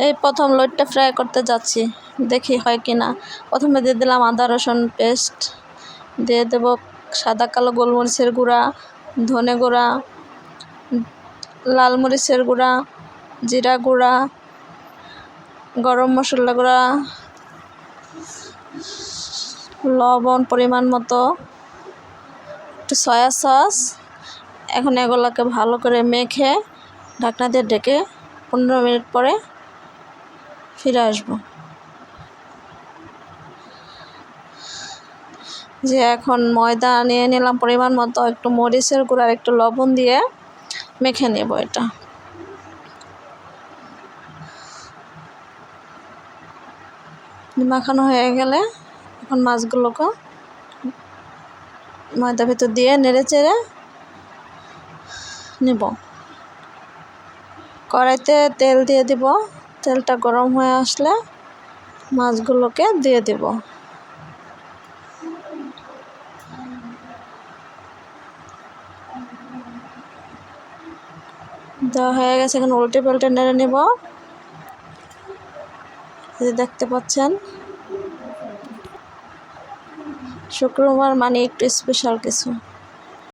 এই প্রথম লইট্টা ফ্রাই করতে যাচ্ছি, দেখি হয় কি না। প্রথমে দিয়ে দিলাম আদা রসুন পেস্ট, দিয়ে দেব সাদা কালো গোলমরিচের গুঁড়া, ধনে গুঁড়া, লাল মরিচের গুঁড়া, জিরা গুঁড়া, গরম মশলা গুঁড়া, লবণ পরিমাণ মতো, একটু সয়া সস। এখন এগুলোকে ভালো করে মেখে ঢাকনা দিয়ে ঢেকে 15 মিনিট পরে ফিরে আসবো। যে এখন ময়দা নিয়ে নিলাম পরিমাণ মতো, একটু মরিচের গুঁড়া আর একটু লবণ দিয়ে মেখে নেব। এটা মাখানো হয়ে গেলে এখন মাছগুলোকে ময়দার ভিতর দিয়ে নেড়ে চেড়ে নেব। কড়াইতে তেল দিয়ে দিব, তেলটা গরম হয়ে আসলে মাছগুলোকে দিয়ে দেব। দেওয়া হয়ে গেছে, এখন উল্টে পাল্টে নেড়ে নেব। দেখতে পাচ্ছেন শুক্রবার মানে একটু স্পেশাল কিছু।